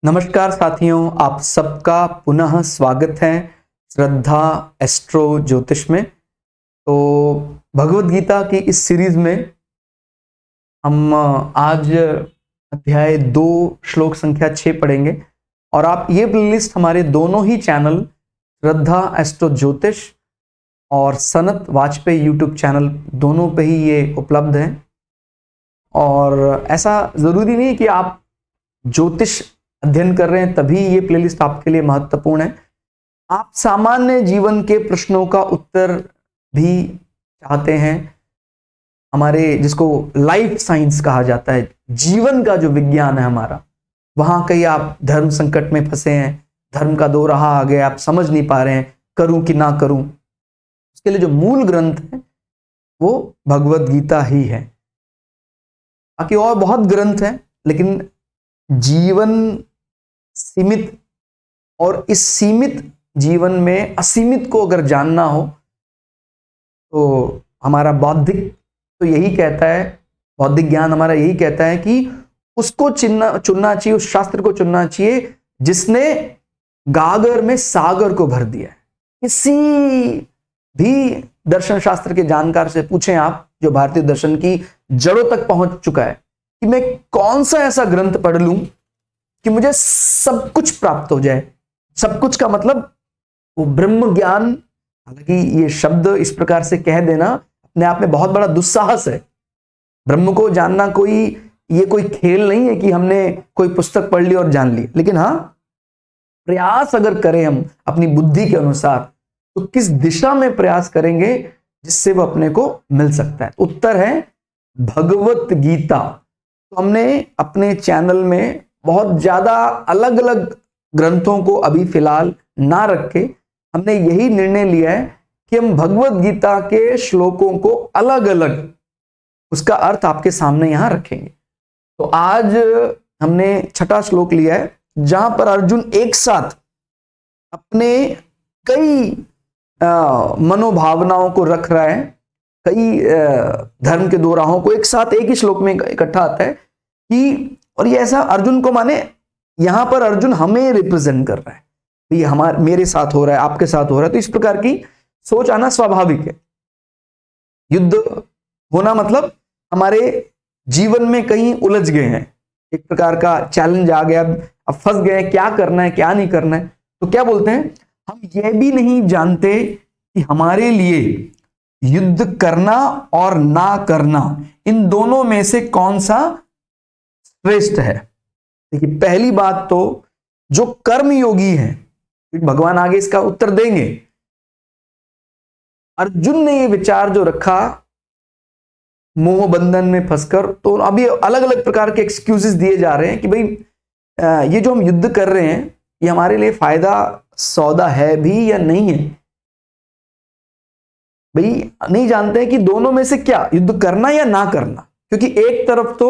नमस्कार साथियों, आप सबका पुनः स्वागत है श्रद्धा एस्ट्रो ज्योतिष में। तो भगवत गीता की इस सीरीज में हम आज अध्याय 2 श्लोक संख्या 6 पढ़ेंगे और आप ये प्लेलिस्ट हमारे दोनों ही चैनल श्रद्धा एस्ट्रो ज्योतिष और सनत वाजपेयी यूट्यूब चैनल दोनों पे ही ये उपलब्ध है। और ऐसा ज़रूरी नहीं है कि आप ज्योतिष अध्ययन कर रहे हैं तभी ये प्लेलिस्ट आपके लिए महत्वपूर्ण है। आप सामान्य जीवन के प्रश्नों का उत्तर भी चाहते हैं, हमारे जिसको लाइफ साइंस कहा जाता है, जीवन का जो विज्ञान है हमारा, वहां कहीं आप धर्म संकट में फंसे हैं, धर्म का दो राह आ गया, आप समझ नहीं पा रहे हैं करूं कि ना करूं, उसके लिए जो मूल ग्रंथ है वो भगवत गीता ही है। बाकी और बहुत ग्रंथ हैं, लेकिन जीवन सीमित और इस सीमित जीवन में असीमित को अगर जानना हो तो हमारा बौद्धिक तो यही कहता है, बौद्धिक ज्ञान हमारा यही कहता है कि उसको चुनना चाहिए, उस शास्त्र को चुनना चाहिए जिसने गागर में सागर को भर दिया है। किसी भी दर्शन शास्त्र के जानकार से पूछें आप, जो भारतीय दर्शन की जड़ों तक पहुंच चुका है, कि मैं कौन सा ऐसा ग्रंथ पढ़ लूं कि मुझे सब कुछ प्राप्त हो जाए। सब कुछ का मतलब वो ब्रह्म ज्ञान। हालांकि ये शब्द इस प्रकार से कह देना अपने आप में बहुत बड़ा दुस्साहस है। ब्रह्म को जानना ये कोई खेल नहीं है कि हमने कोई पुस्तक पढ़ ली और जान ली। लेकिन हाँ, प्रयास अगर करें हम अपनी बुद्धि के अनुसार, तो किस दिशा में प्रयास करेंगे जिससे वो अपने को मिल सकता है। उत्तर है भगवत गीता। तो हमने अपने चैनल में बहुत ज्यादा अलग अलग ग्रंथों को अभी फिलहाल ना रखे, हमने यही निर्णय लिया है कि हम भगवत गीता के श्लोकों को अलग अलग उसका अर्थ आपके सामने यहां रखेंगे। तो आज हमने 6वां श्लोक लिया है, जहां पर अर्जुन एक साथ अपने कई मनोभावनाओं को रख रहा है, कई धर्म के दो राहों को एक साथ एक ही श्लोक में इकट्ठा आता है कि, और ये ऐसा अर्जुन को माने यहां पर अर्जुन हमें रिप्रेजेंट कर रहा है, ये मेरे साथ हो रहा है, आपके साथ हो रहा है। तो इस प्रकार की सोच आना स्वाभाविक है। युद्ध होना मतलब हमारे जीवन में कहीं उलझ गए हैं, एक प्रकार का चैलेंज आ गया, अब फंस गए, क्या करना है क्या नहीं करना है। तो क्या बोलते हैं, हम ये भी नहीं जानते कि हमारे लिए युद्ध करना और ना करना, इन दोनों में से कौन सा श्रेष्ठ है। देखिए, पहली बात तो जो कर्म योगी है, भगवान आगे इसका उत्तर देंगे। अर्जुन ने ये विचार जो रखा मोह बंधन में फंसकर, तो अभी अलग अलग प्रकार के एक्सक्यूजेस दिए जा रहे हैं कि भाई ये जो हम युद्ध कर रहे हैं ये हमारे लिए फायदा सौदा है भी या नहीं है। भाई नहीं जानते हैं कि दोनों में से क्या, युद्ध करना या ना करना। क्योंकि एक तरफ तो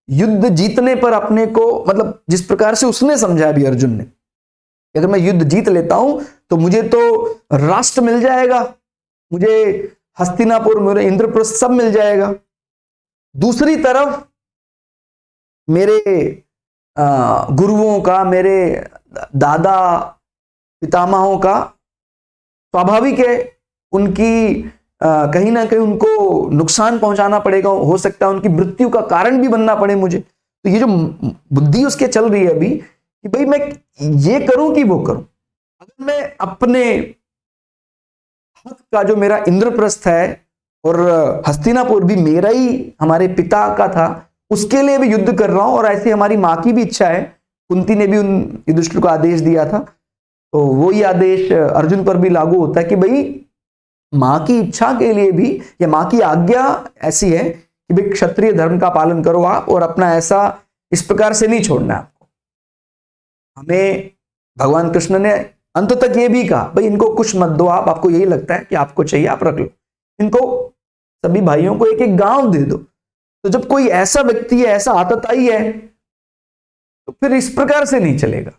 युद्ध जीतने पर अपने को, मतलब जिस प्रकार से उसने समझा अभी अर्जुन ने, अगर मैं युद्ध जीत लेता हूं तो मुझे तो राष्ट्र मिल जाएगा, मुझे हस्तिनापुर, मेरे इंद्रप्रस्थ सब मिल जाएगा। दूसरी तरफ मेरे गुरुओं का, मेरे दादा पितामहों का, स्वाभाविक है उनकी कहीं ना कहीं उनको नुकसान पहुंचाना पड़ेगा, हो सकता है उनकी मृत्यु का कारण भी बनना पड़े मुझे। तो ये जो बुद्धि उसके चल रही है अभी कि भाई मैं ये करूं कि वो करूं। अगर मैं अपने हक का, जो मेरा इंद्रप्रस्थ है और हस्तिनापुर भी मेरा ही, हमारे पिता का था, उसके लिए भी युद्ध कर रहा हूं, और ऐसी हमारी मां की भी इच्छा है, कुंती ने भी उन युधिष्ठिर को आदेश दिया था, तो वही आदेश अर्जुन पर भी लागू होता है कि भाई मां की इच्छा के लिए भी, या मां की आज्ञा ऐसी है कि भाई क्षत्रिय धर्म का पालन करो आप, और अपना ऐसा इस प्रकार से नहीं छोड़ना आपको। हमें भगवान कृष्ण ने अंत तक ये भी कहा, भाई इनको कुछ मत दो आप, आपको यही लगता है कि आपको चाहिए आप रख लो, इनको सभी भाइयों को एक एक गांव दे दो। तो जब कोई ऐसा व्यक्ति है, ऐसा आतताई है, तो फिर इस प्रकार से नहीं चलेगा।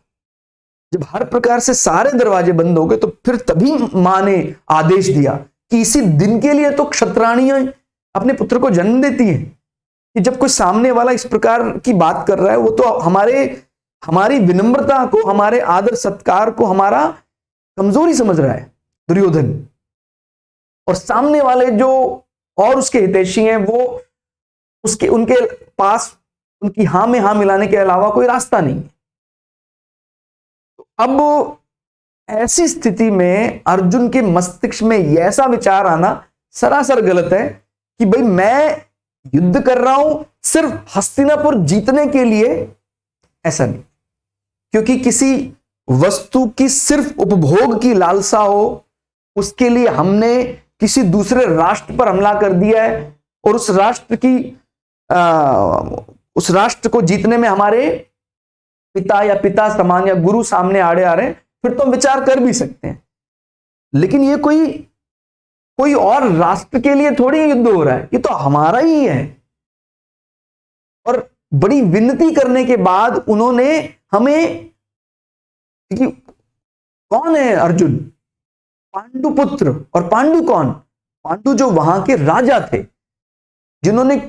जब हर प्रकार से सारे दरवाजे बंद हो गए, तो फिर तभी मां ने आदेश दिया कि इसी दिन के लिए तो क्षत्राणियां अपने पुत्र को जन्म देती हैं, कि जब कोई सामने वाला इस प्रकार की बात कर रहा है, वो तो हमारी विनम्रता को, हमारे आदर सत्कार को हमारा कमजोरी समझ रहा है दुर्योधन। और सामने वाले जो और उसके हितैषी हैं वो उनके पास उनकी हां में हां मिलाने के अलावा कोई रास्ता नहीं है। अब ऐसी स्थिति में अर्जुन के मस्तिष्क में ऐसा विचार आना सरासर गलत है कि भाई मैं युद्ध कर रहा हूं सिर्फ हस्तिनापुर जीतने के लिए, ऐसा नहीं। क्योंकि किसी वस्तु की सिर्फ उपभोग की लालसा हो, उसके लिए हमने किसी दूसरे राष्ट्र पर हमला कर दिया है और उस राष्ट्र को जीतने में हमारे पिता या पिता समान या गुरु सामने आड़े आ रहे हैं, फिर तो हम विचार कर भी सकते हैं। लेकिन ये कोई और राष्ट्र के लिए थोड़ी युद्ध हो रहा है, ये तो हमारा ही है। और बड़ी विनती करने के बाद उन्होंने हमें, कौन है अर्जुन? पांडु पुत्र। और पांडु कौन? पांडु जो वहां के राजा थे, जिन्होंने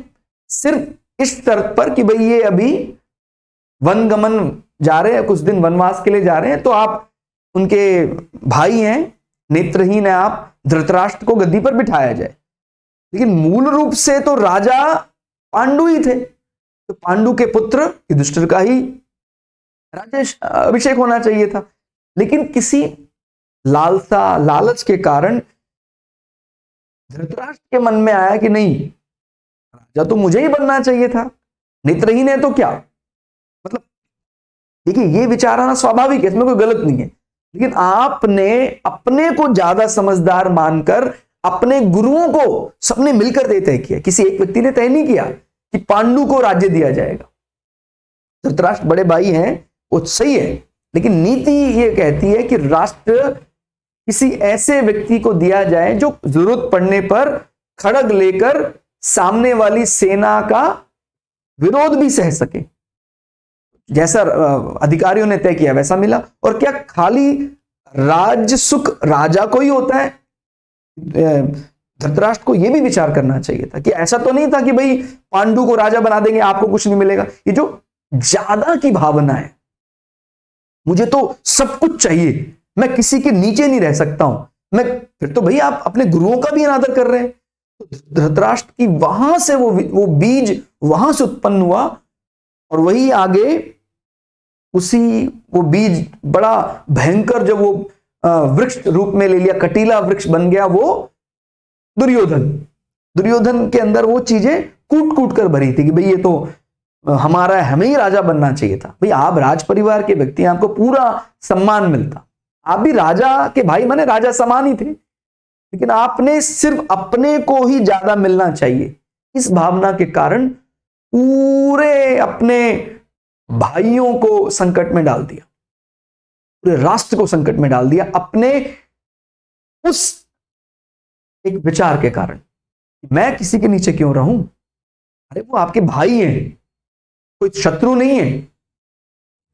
सिर्फ इस शर्त पर कि भाई ये अभी वनगमन जा रहे हैं, कुछ दिन वनवास के लिए जा रहे हैं, तो आप उनके भाई हैं, नेत्रहीन है, आप धृतराष्ट्र को गद्दी पर बिठाया जाए। लेकिन मूल रूप से तो राजा पांडु ही थे, तो पांडु के पुत्र युधिष्ठिर का ही राजेश अभिषेक होना चाहिए था। लेकिन किसी लालच के कारण धृतराष्ट्र के मन में आया कि नहीं, राजा तो मुझे ही बनना चाहिए था, नेत्रहीन है तो क्या। मतलब देखिए, ये विचार आना स्वाभाविक है, इसमें कोई गलत नहीं है। लेकिन आपने अपने को ज्यादा समझदार मानकर अपने गुरुओं को सबने मिलकर तय किया, किसी एक व्यक्ति ने तय नहीं किया कि पांडु को राज्य दिया जाएगा। धृतराष्ट्र बड़े भाई हैं, वो सही है, लेकिन नीति ये कहती है कि राष्ट्र किसी ऐसे व्यक्ति को दिया जाए जो जरूरत पड़ने पर खड़ग लेकर सामने वाली सेना का विरोध भी सह सके। जैसा अधिकारियों ने तय किया वैसा मिला। और क्या खाली राज्य सुख राजा को ही होता है? धृतराष्ट्र को यह भी विचार करना चाहिए था कि ऐसा तो नहीं था कि भाई पांडु को राजा बना देंगे, आपको कुछ नहीं मिलेगा। ये जो ज्यादा की भावना है, मुझे तो सब कुछ चाहिए, मैं किसी के नीचे नहीं रह सकता हूं, मैं, फिर तो भाई आप अपने गुरुओं का भी अनादर कर रहे हैं। तो धृतराष्ट्र की वहां से वो बीज वहां से उत्पन्न हुआ और वही आगे वो बीज बड़ा भयंकर, जब वो वृक्ष रूप में ले लिया, कटीला वृक्ष बन गया, वो दुर्योधन के अंदर वो चीजें कूट कूट कर भरी थी कि भाई ये तो हमारा, हमें ही राजा बनना चाहिए था। भाई आप राज परिवार के व्यक्ति, आपको पूरा सम्मान मिलता, आप भी राजा के भाई माने राजा समान ही थे, लेकिन आपने सिर्फ अपने को ही ज्यादा मिलना चाहिए, इस भावना के कारण पूरे अपने भाइयों को संकट में डाल दिया, पूरे राष्ट्र को संकट में डाल दिया, अपने उस एक विचार के कारण, मैं किसी के नीचे क्यों रहूं। अरे वो आपके भाई हैं, कोई शत्रु नहीं है।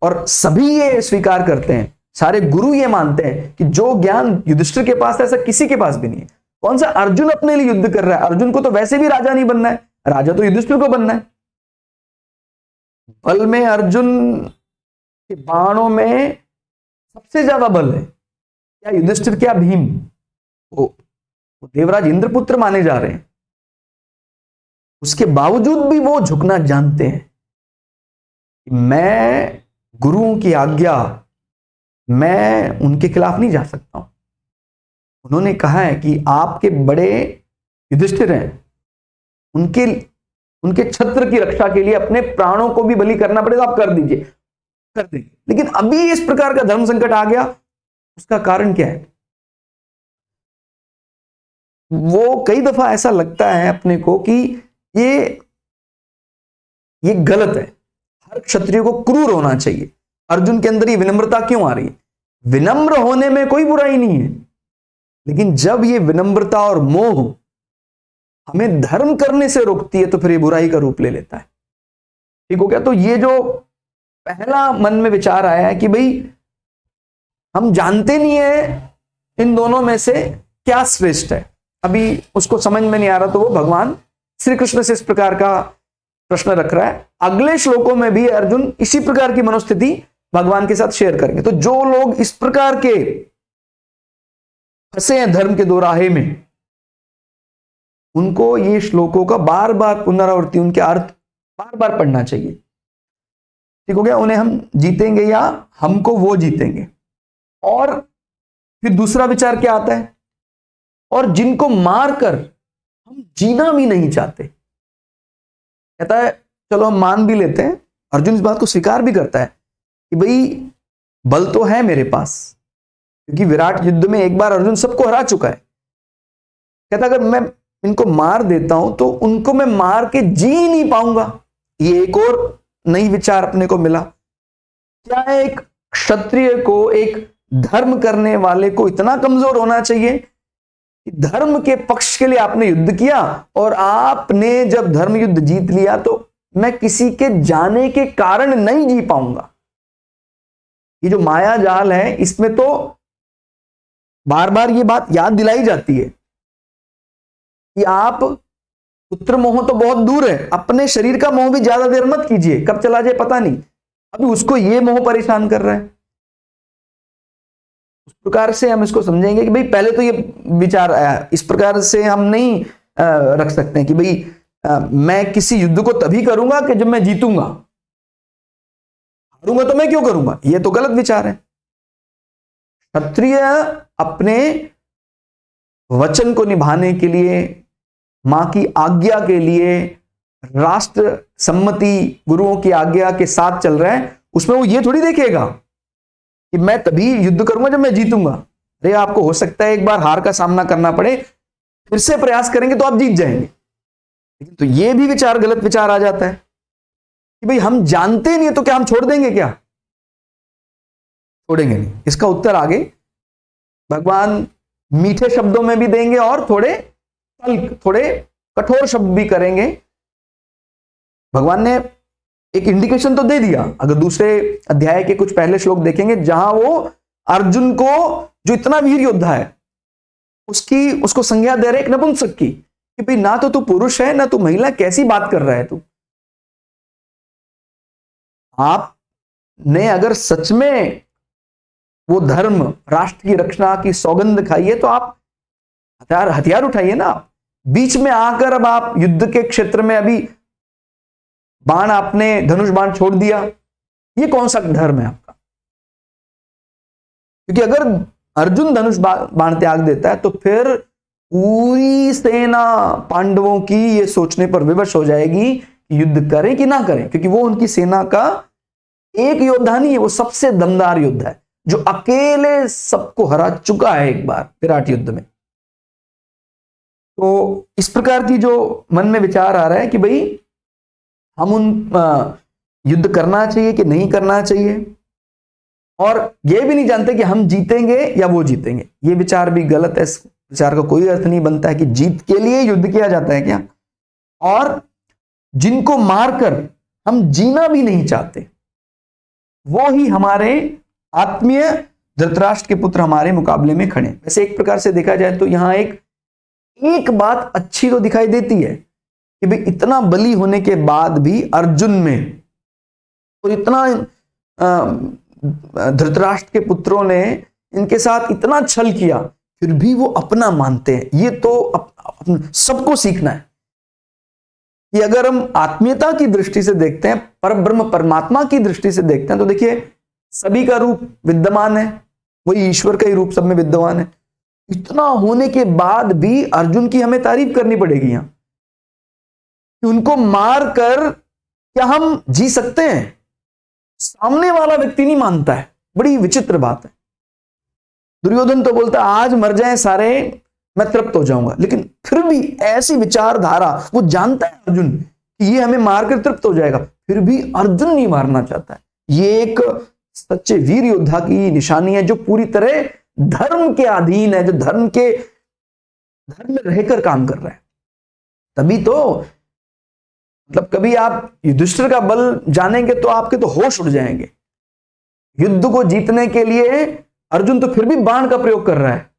और सभी ये स्वीकार करते हैं, सारे गुरु ये मानते हैं कि जो ज्ञान युधिष्ठिर के पास है ऐसा किसी के पास भी नहीं है। कौन सा अर्जुन अपने लिए युद्ध कर रहा है? अर्जुन को तो वैसे भी राजा नहीं बनना है, राजा तो युधिष्ठिर को बनना है। बल में अर्जुन के बाणों में सबसे ज्यादा बल है, क्या युधिष्ठिर क्या भीम? वो देवराज इंद्रपुत्र माने जा रहे हैं, उसके बावजूद भी वो झुकना जानते हैं कि मैं गुरुओं की आज्ञा, मैं उनके खिलाफ नहीं जा सकता हूं। उन्होंने कहा है कि आपके बड़े युधिष्ठिर हैं, उनके छत्र की रक्षा के लिए अपने प्राणों को भी बलि करना पड़ेगा, आप कर दीजिए, कर देंगे। लेकिन अभी इस प्रकार का धर्म संकट आ गया, उसका कारण क्या है? वो कई दफा ऐसा लगता है अपने को कि ये गलत है, हर क्षत्रिय को क्रूर होना चाहिए। अर्जुन के अंदर ये विनम्रता क्यों आ रही है? विनम्र होने में कोई बुराई नहीं है, लेकिन जब ये विनम्रता और मोह हमें धर्म करने से रोकती है तो फिर ये बुराई का रूप ले लेता है। ठीक हो गया? तो ये जो पहला मन में विचार आया है कि भाई हम जानते नहीं है इन दोनों में से क्या श्रेष्ठ है, अभी उसको समझ में नहीं आ रहा, तो वो भगवान श्री कृष्ण से इस प्रकार का प्रश्न रख रहा है। अगले श्लोकों में भी अर्जुन इसी प्रकार की मनोस्थिति भगवान के साथ शेयर करेंगे। तो जो लोग इस प्रकार के फंसे हैं धर्म के दोराहे में, उनको ये श्लोकों का बार बार पुनरावृत्ति, उनके अर्थ बार बार पढ़ना चाहिए। ठीक हो गया। उन्हें हम जीतेंगे या हमको वो जीतेंगे। और फिर दूसरा विचार क्या आता है, और जिनको मारकर हम जीना भी नहीं चाहते। कहता है चलो हम मान भी लेते हैं, अर्जुन इस बात को स्वीकार भी करता है कि भाई बल तो है मेरे पास, क्योंकि विराट युद्ध में एक बार अर्जुन सबको हरा चुका है। कहता अगर मैं इनको मार देता हूं तो उनको मैं मार के जी नहीं पाऊंगा। ये एक और नई विचार अपने को मिला। क्या एक क्षत्रिय को, एक धर्म करने वाले को इतना कमजोर होना चाहिए कि धर्म के पक्ष के लिए आपने युद्ध किया और आपने जब धर्म युद्ध जीत लिया तो मैं किसी के जाने के कारण नहीं जी पाऊंगा। ये जो माया जाल है, इसमें तो बार बार ये बात याद दिलाई जाती है कि आप पुत्र मोह तो बहुत दूर है, अपने शरीर का मोह भी ज्यादा देर मत कीजिए, कब चला जाए पता नहीं। अभी उसको ये मोह परेशान कर रहा है। उस प्रकार से हम इसको समझेंगे कि भाई पहले तो ये विचार आया, इस प्रकार से हम नहीं रख सकते हैं कि भाई मैं किसी युद्ध को तभी करूंगा कि जब मैं जीतूंगा, हारूंगा तो मैं क्यों करूंगा। ये तो गलत विचार है। क्षत्रिय अपने वचन को निभाने के लिए, मां की आज्ञा के लिए, राष्ट्र सम्मति, गुरुओं की आज्ञा के साथ चल रहा है, उसमें वो ये थोड़ी देखेगा कि मैं तभी युद्ध करूंगा जब मैं जीतूंगा। अरे आपको हो सकता है एक बार हार का सामना करना पड़े, फिर से प्रयास करेंगे तो आप जीत जाएंगे। लेकिन तो ये भी विचार, गलत विचार आ जाता है कि भाई हम जानते नहीं तो क्या हम छोड़ देंगे, क्या छोड़ेंगे नहीं। इसका उत्तर आगे भगवान मीठे शब्दों में भी देंगे और थोड़े कठोर शब्द भी करेंगे। भगवान ने एक इंडिकेशन तो दे दिया। अगर दूसरे अध्याय के कुछ पहले श्लोक देखेंगे, जहां वो अर्जुन को, जो इतना वीर योद्धा है, उसको संज्ञा दे रहे एक नपुंसक की कि भाई ना तो तू पुरुष है ना तू महिला, कैसी बात कर रहा है तू। आपने अगर सच में वो धर्म, राष्ट्र की रक्षा की सौगंध खाई है तो आप हथियार उठाइए ना। बीच में आकर अब आप युद्ध के क्षेत्र में अभी बाण, आपने धनुष बाण छोड़ दिया, ये कौन सा धर्म है आपका। क्योंकि अगर अर्जुन धनुष बाण त्याग देता है तो फिर पूरी सेना पांडवों की ये सोचने पर विवश हो जाएगी कि युद्ध करें कि ना करें, क्योंकि वो उनकी सेना का एक योद्धा नहीं है, वो सबसे दमदार योद्धा है जो अकेले सबको हरा चुका है एक बार विराट युद्ध में। तो इस प्रकार की जो मन में विचार आ रहा है कि भाई हम युद्ध करना चाहिए कि नहीं करना चाहिए, और ये भी नहीं जानते कि हम जीतेंगे या वो जीतेंगे, ये विचार भी गलत है। इस विचार का कोई अर्थ नहीं बनता है कि जीत के लिए युद्ध किया जाता है क्या। और जिनको मारकर हम जीना भी नहीं चाहते, वो ही हमारे आत्मीय धृतराष्ट्र के पुत्र हमारे मुकाबले में खड़े। वैसे एक प्रकार से देखा जाए तो यहां एक बात अच्छी तो दिखाई देती है कि भाई इतना बली होने के बाद भी अर्जुन में, और इतना धृतराष्ट्र के पुत्रों ने इनके साथ इतना छल किया, फिर भी वो अपना मानते हैं। ये तो सबको सीखना है कि अगर हम आत्मीयता की दृष्टि से देखते हैं, परब्रह्म परमात्मा की दृष्टि से देखते हैं, तो देखिए सभी का रूप विद्यमान है, वही ईश्वर का ही रूप सब में विद्यमान है। इतना होने के बाद भी अर्जुन की हमें तारीफ करनी पड़ेगी यहां कि उनको मार कर क्या हम जी सकते हैं। सामने वाला व्यक्ति नहीं मानता है, बड़ी विचित्र बात है। दुर्योधन तो बोलता है आज मर जाएं सारे, मैं तृप्त हो जाऊंगा, लेकिन फिर भी ऐसी विचारधारा, वो जानता है अर्जुन कि ये हमें मारकर तृप्त हो जाएगा, फिर भी अर्जुन नहीं मारना चाहता है। ये एक सच्चे वीर योद्धा की निशानी है, जो पूरी तरह धर्म के अधीन है, जो धर्म में रहकर काम कर रहा है। तभी तो मतलब कभी आप युधिष्ठिर का बल जानेंगे तो आपके तो होश उड़ जाएंगे। युद्ध को जीतने के लिए अर्जुन तो फिर भी बाण का प्रयोग कर रहा है,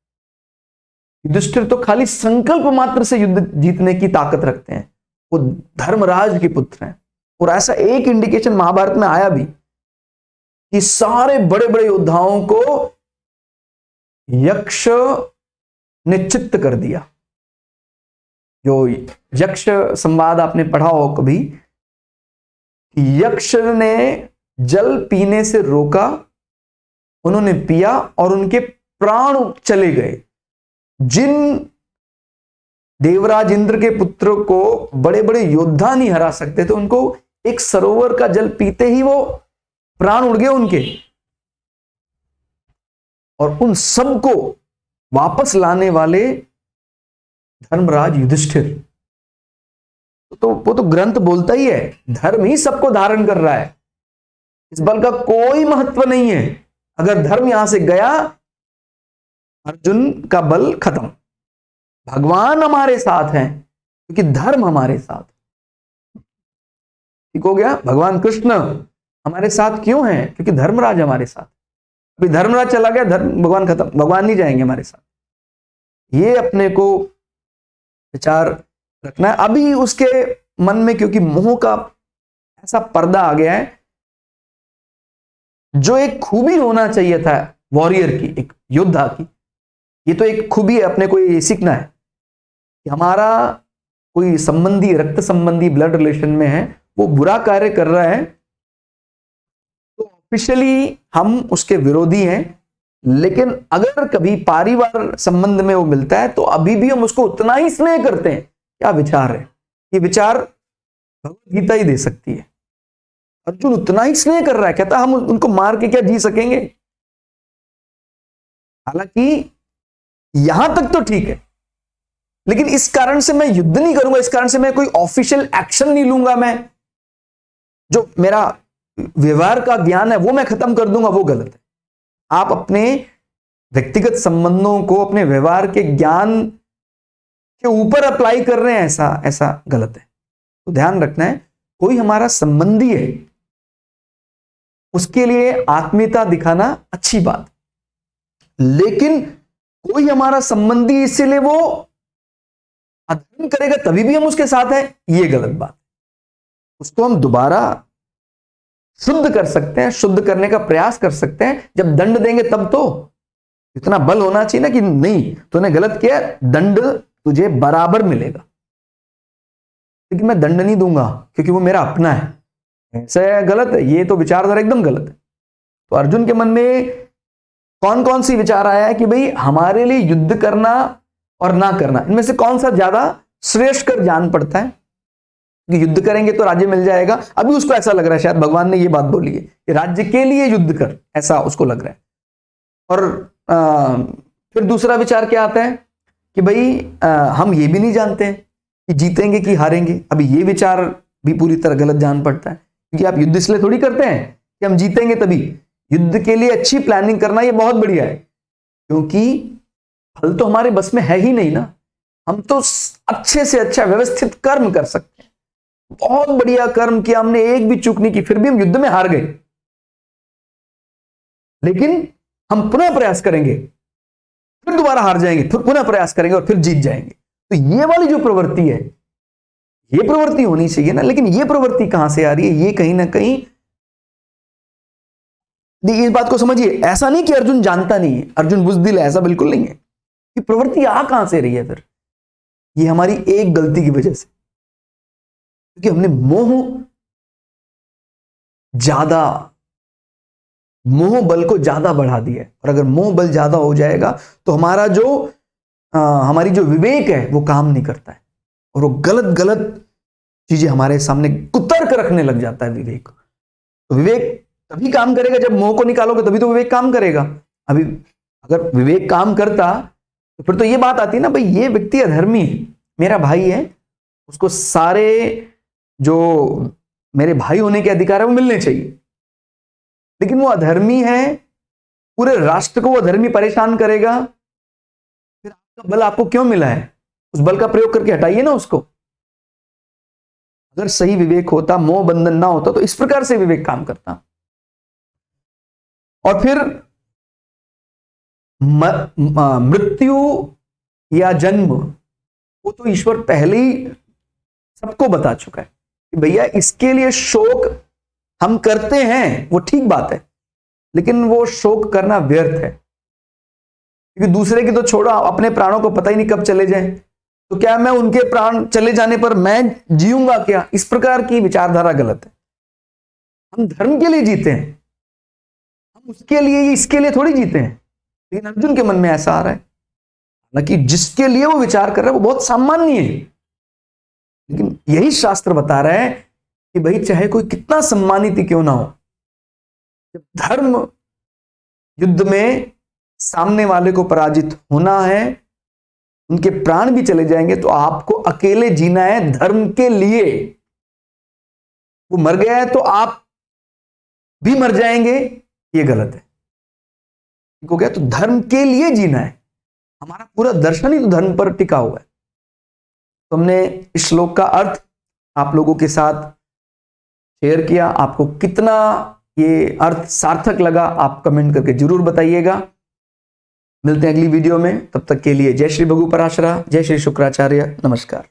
युधिष्ठिर तो खाली संकल्प मात्र से युद्ध जीतने की ताकत रखते हैं। वो धर्मराज के पुत्र हैं। और ऐसा एक इंडिकेशन महाभारत में आया भी कि सारे बड़े बड़े योद्धाओं को यक्ष ने चित्त कर दिया। जो यक्ष संवाद आपने पढ़ा हो कभी, यक्ष ने जल पीने से रोका, उन्होंने पिया और उनके प्राण चले गए। जिन देवराज इंद्र के पुत्र को बड़े बड़े योद्धा नहीं हरा सकते थे, उनको एक सरोवर का जल पीते ही वो प्राण उड़ गए उनके। और उन सबको वापस लाने वाले धर्मराज युधिष्ठिर। तो वो तो ग्रंथ बोलता ही है, धर्म ही सबको धारण कर रहा है, इस बल का कोई महत्व नहीं है। अगर धर्म यहां से गया, अर्जुन का बल खत्म। भगवान हमारे साथ हैं क्योंकि धर्म हमारे साथ। ठीक हो गया? भगवान कृष्ण हमारे साथ क्यों हैं? क्योंकि धर्मराज हमारे साथ। अभी धर्मराज चला गया, धर्म भगवान खत्म, भगवान नहीं जाएंगे हमारे साथ। ये अपने को विचार रखना है। अभी उसके मन में क्योंकि मोह का ऐसा पर्दा आ गया है, जो एक खूबी होना चाहिए था वॉरियर की, एक योद्धा की, ये तो एक खूबी है, अपने को ये सीखना है कि हमारा कोई संबंधी, रक्त संबंधी, ब्लड रिलेशन में है, वो बुरा कार्य कर रहा है तो ऑफिशियली हम उसके विरोधी हैं, लेकिन अगर कभी पारिवारिक संबंध में वो मिलता है तो अभी भी हम उसको उतना ही स्नेह करते हैं। क्या विचार है? ये विचार भगवद गीता ही दे सकती है। अर्जुन उतना ही स्नेह कर रहा है, कहता हम उनको मार के क्या जी सकेंगे? हालांकि यहां तक तो ठीक है, लेकिन इस कारण से मैं युद्ध नहीं करूंगा, इस कारण से मैं कोई ऑफिशियल एक्शन नहीं लूंगा, मैं जो मेरा व्यवहार का ज्ञान है वो मैं खत्म कर दूंगा, वो गलत है। आप अपने व्यक्तिगत संबंधों को अपने व्यवहार के ज्ञान के ऊपर अप्लाई कर रहे हैं, ऐसा गलत है। तो ध्यान रखना है, कोई हमारा संबंधी है, उसके लिए आत्मीयता दिखाना अच्छी बात, लेकिन कोई हमारा संबंधी इसीलिए वो अधर्म करेगा तभी भी हम उसके साथ हैं, ये गलत बात। उसको हम दोबारा शुद्ध कर सकते हैं, शुद्ध करने का प्रयास कर सकते हैं। जब दंड देंगे तब तो इतना बल होना चाहिए ना कि नहीं, तूने गलत किया, दंड तुझे बराबर मिलेगा, लेकिन मैं दंड नहीं दूंगा क्योंकि वो मेरा अपना है, ऐसा गलत है। ये तो विचारधारा एकदम गलत है। तो अर्जुन के मन में कौन कौन सी विचार आया है कि भाई हमारे लिए युद्ध करना और ना करना, इनमें से कौन सा ज्यादा श्रेष्ठ कर जान पड़ता है? कि युद्ध करेंगे तो राज्य मिल जाएगा। अभी उसको ऐसा लग रहा है शायद भगवान ने ये बात बोली है कि राज्य के लिए युद्ध कर, ऐसा उसको लग रहा है। और फिर दूसरा विचार क्या आता है कि भाई हम ये भी नहीं जानते कि जीतेंगे कि हारेंगे। अभी ये विचार भी पूरी तरह गलत जान पड़ता है, क्योंकि आप युद्ध इसलिए थोड़ी करते हैं कि हम जीतेंगे तभी। युद्ध के लिए अच्छी प्लानिंग करना ये बहुत बढ़िया है, क्योंकि फल तो हमारे बस में है ही नहीं ना। हम तो अच्छे से अच्छा व्यवस्थित कर्म कर सकते हैं, बहुत बढ़िया कर्म किया हमने, एक भी चूक नहीं की, फिर भी हम युद्ध में हार गए, लेकिन हम पुनः प्रयास करेंगे, फिर दोबारा हार जाएंगे, फिर पुनः प्रयास करेंगे और फिर जीत जाएंगे। तो ये वाली जो प्रवृत्ति है, ये प्रवृत्ति होनी चाहिए ना। लेकिन ये प्रवृत्ति कहां से आ रही है? ये कहीं ना कहीं, इस बात को समझिए, ऐसा नहीं कि अर्जुन जानता नहीं है, अर्जुन बुज़दिल है, ऐसा बिल्कुल नहीं है। कि प्रवृत्ति आ कहां से रही है? फिर ये हमारी एक गलती की वजह से, क्योंकि हमने मोह बल को ज्यादा बढ़ा दिया है। और अगर मोह बल ज्यादा हो जाएगा तो हमारा हमारी जो विवेक है वो काम नहीं करता है, और वो गलत गलत चीजें हमारे सामने कुतर्क रखने लग जाता है विवेक। तो विवेक तभी काम करेगा जब मोह को निकालोगे, तभी तो विवेक काम करेगा। अभी अगर विवेक काम करता तो फिर तो ये बात आती है ना, भाई ये व्यक्ति अधर्मी है, मेरा भाई है, उसको सारे जो मेरे भाई होने के अधिकार है वो मिलने चाहिए, लेकिन वो अधर्मी है, पूरे राष्ट्र को वो अधर्मी परेशान करेगा, फिर आपका बल आपको क्यों मिला है? उस बल का प्रयोग करके हटाइए ना उसको। अगर सही विवेक होता, मोह बंधन ना होता, तो इस प्रकार से विवेक काम करता। और फिर मृत्यु या जन्म, वो तो ईश्वर पहले ही सबको बता चुका है कि भैया इसके लिए शोक हम करते हैं, वो ठीक बात है, लेकिन वो शोक करना व्यर्थ है, क्योंकि दूसरे की तो छोड़ो, अपने प्राणों को पता ही नहीं कब चले जाएं, तो क्या मैं उनके प्राण चले जाने पर मैं जीऊंगा क्या? इस प्रकार की विचारधारा गलत है। हम धर्म के लिए जीते हैं, हम उसके लिए इसके लिए थोड़ी जीते हैं। लेकिन अर्जुन के मन में ऐसा आ रहा है, हालांकि जिसके लिए वो विचार कर रहा है वो बहुत सामान्य है, लेकिन यही शास्त्र बता रहा है कि भाई चाहे कोई कितना सम्मानित ही क्यों ना हो, जब धर्म युद्ध में सामने वाले को पराजित होना है, उनके प्राण भी चले जाएंगे, तो आपको अकेले जीना है धर्म के लिए। वो मर गया है तो आप भी मर जाएंगे, ये गलत है। ठीक हो गया? तो धर्म के लिए जीना है, हमारा पूरा दर्शन ही तो धर्म पर टिका हुआ है। तो हमने इस श्लोक का अर्थ आप लोगों के साथ शेयर किया। आपको कितना ये अर्थ सार्थक लगा आप कमेंट करके जरूर बताइएगा। मिलते हैं अगली वीडियो में, तब तक के लिए जय श्री भगु पराशरा, जय श्री शुक्राचार्य, नमस्कार।